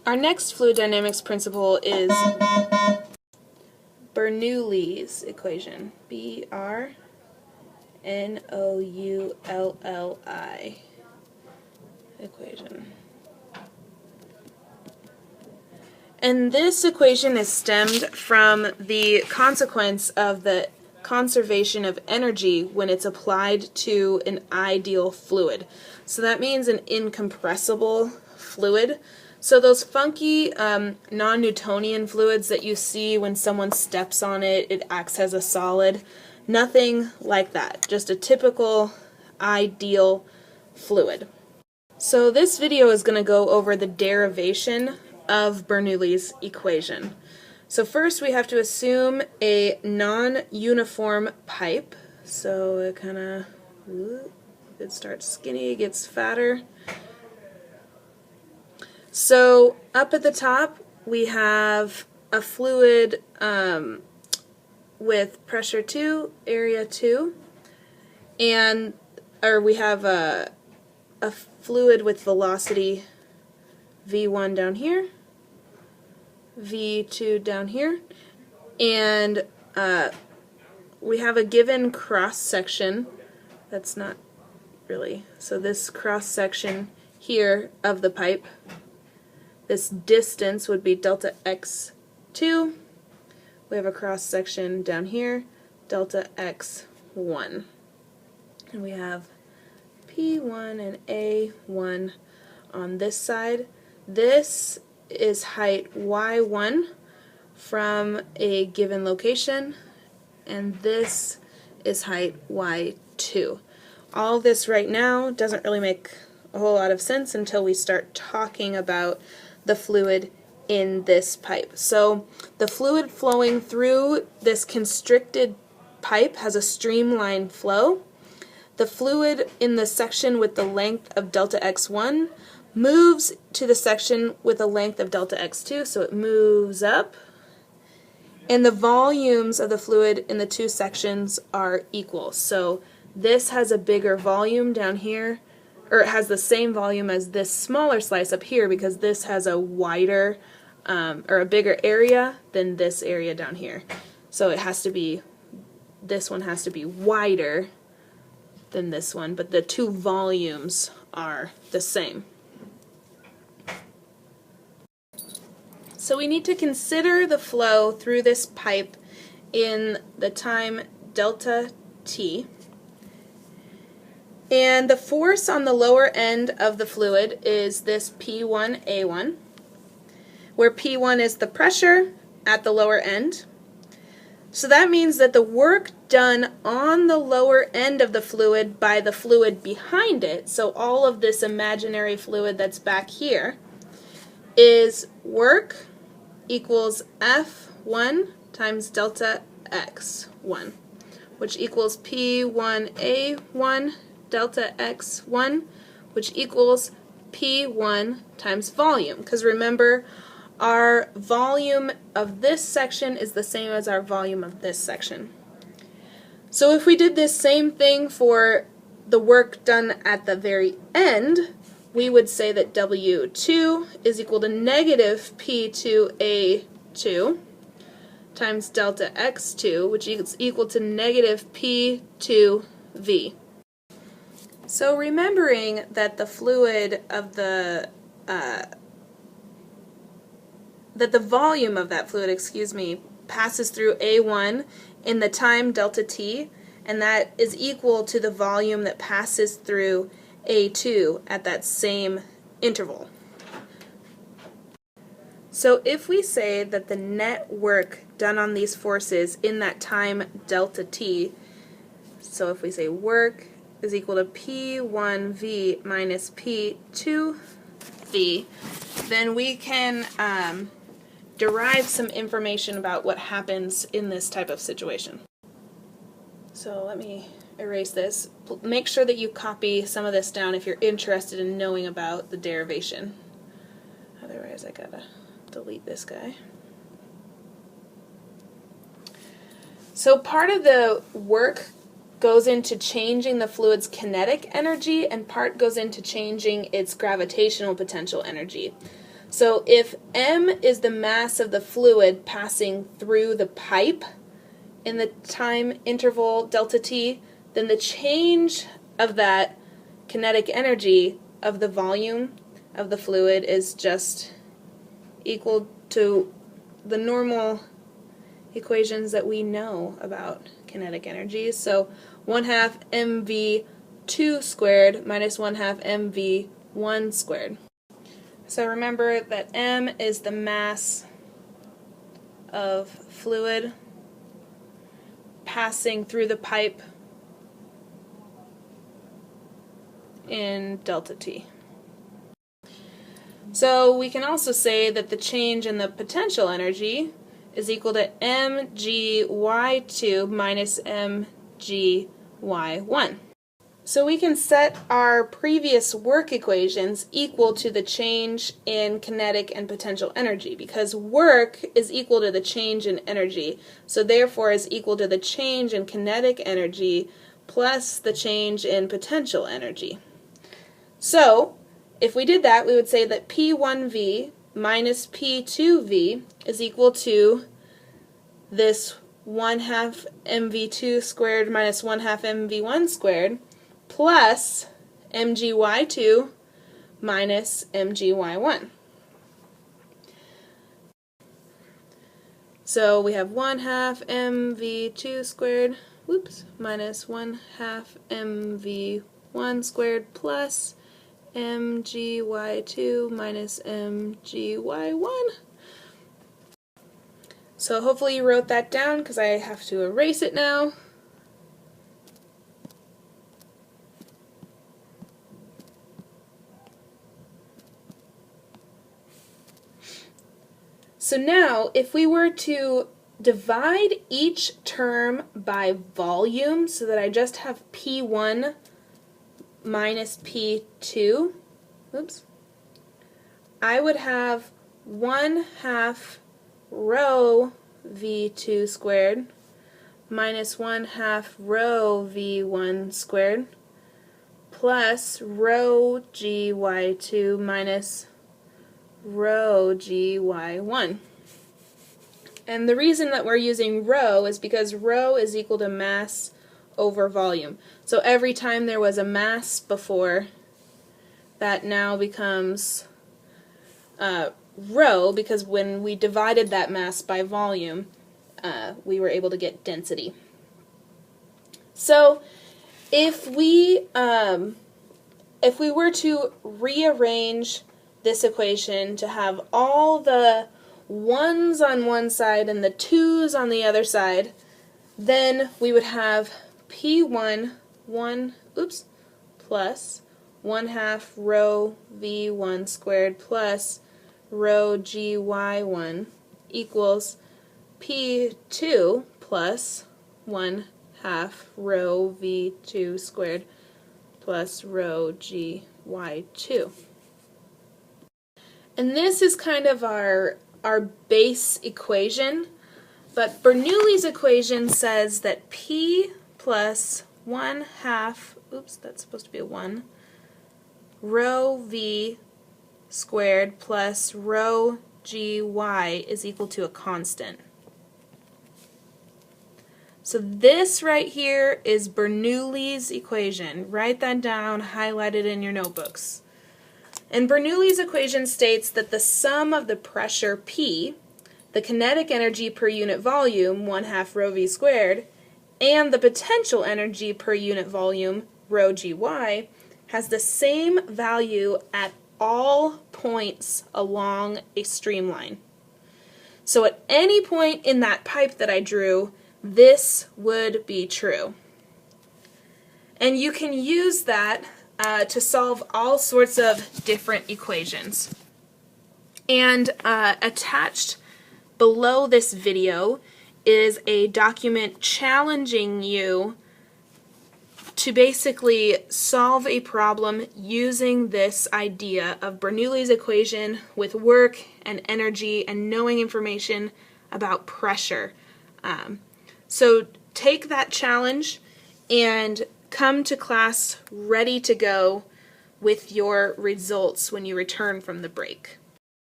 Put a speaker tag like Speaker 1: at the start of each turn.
Speaker 1: Our next fluid dynamics principle is Bernoullis equation. B-R-N-O-U-L-L-I equation. And this equation is stemmed from the consequence of the conservation of energy when it's applied to an ideal fluid. So that means an incompressible fluid. So those funky non-Newtonian fluids that you see when someone steps on it, it acts as a solid. Nothing like that. Just a typical ideal fluid. So this video is going to go over the derivation of Bernoullis equation. So first we have to assume a non-uniform pipe. So it kind of, it starts skinny, it gets fatter. So up at the top we have a fluid with pressure 2, area 2, and we have a fluid with velocity v1 down here, v2 down here, and we have a given cross section. That's not really, so this cross section here of the pipe, this distance would be delta x2. We have a cross section down here, delta x1. And we have P1 and A1 on this side. This is height y1 from a given location, and this is height y2. All this right now doesn't really make a whole lot of sense until we start talking about the fluid in this pipe. So the fluid flowing through this constricted pipe has a streamlined flow. The fluid in the section with the length of delta x1 moves to the section with a length of delta x2, so it moves up. And the volumes of the fluid in the two sections are equal. So this has a bigger volume down here, or it has the same volume as this smaller slice up here because this has a wider or a bigger area than this area down here. So it has to be, this one has to be wider than this one, but the two volumes are the same. So we need to consider the flow through this pipe in the time delta t. And the force on the lower end of the fluid is this P1A1, where P1 is the pressure at the lower end. So that means that the work done on the lower end of the fluid by the fluid behind it, so all of this imaginary fluid that's back here, is work equals F1 times delta x1, which equals P1A1 delta x1, which equals P1 times volume. Because remember, our volume of this section is the same as our volume of this section. So if we did this same thing for the work done at the very end, we would say that W2 is equal to negative P2A2 times delta x2, which is equal to negative P2V. So remembering that the fluid of the volume of that fluid, passes through A1 in the time delta t, and that is equal to the volume that passes through A2 at that same interval. So if we say that the net work done on these forces in that time delta t, so if we say work is equal to P1V minus P2V, then we can derive some information about what happens in this type of situation. So let me erase this. Make sure that you copy some of this down if you're interested in knowing about the derivation. Otherwise I gotta delete this guy. So part of the work goes into changing the fluid's kinetic energy, and part goes into changing its gravitational potential energy. So if m is the mass of the fluid passing through the pipe in the time interval delta t, then the change of that kinetic energy of the volume of the fluid is just equal to the normal equations that we know about kinetic energy. So 1/2 mv2 squared minus 1/2 mv1 squared. So remember that m is the mass of fluid passing through the pipe in delta t. So we can also say that the change in the potential energy is equal to mgy2 minus mgy1. So we can set our previous work equations equal to the change in kinetic and potential energy, because work is equal to the change in energy, so therefore is equal to the change in kinetic energy plus the change in potential energy. So if we did that, we would say that P1V minus P2V is equal to this 1/2 mv2 squared minus 1/2 mv1 squared plus mgy2 minus mgy1. So we have 1/2 mv2 squared, minus 1/2 mv1 squared plus mgy2 minus mgy1. So hopefully you wrote that down, because I have to erase it now. So now, if we were to divide each term by volume, so that I just have P1 minus P2, I would have 1/2 rho V2 squared minus 1/2 rho V1 squared plus rho gy2 minus rho gy1. And the reason that we're using rho is because rho is equal to mass over volume. So every time there was a mass before, that now becomes rho, because when we divided that mass by volume, we were able to get density. So if we were to rearrange this equation to have all the 1's on one side and the 2's on the other side, then we would have P1 plus 1/2 rho V1 squared plus rho gy1 equals P2 plus 1/2 rho V2 squared plus rho gy2. And this is kind of our base equation, but Bernoullis equation says that P plus 1/2, that's supposed to be a 1, rho V squared plus rho gy is equal to a constant. So this right here is Bernoullis equation. Write that down, highlight it in your notebooks. And Bernoullis equation states that the sum of the pressure P, the kinetic energy per unit volume, 1/2 rho V squared, and the potential energy per unit volume, rho gy, has the same value at all points along a streamline. So at any point in that pipe that I drew, this would be true. And you can use that to solve all sorts of different equations. And attached below this video is a document challenging you to basically solve a problem using this idea of Bernoullis equation with work and energy and knowing information about pressure. So take that challenge and come to class ready to go with your results when you return from the break.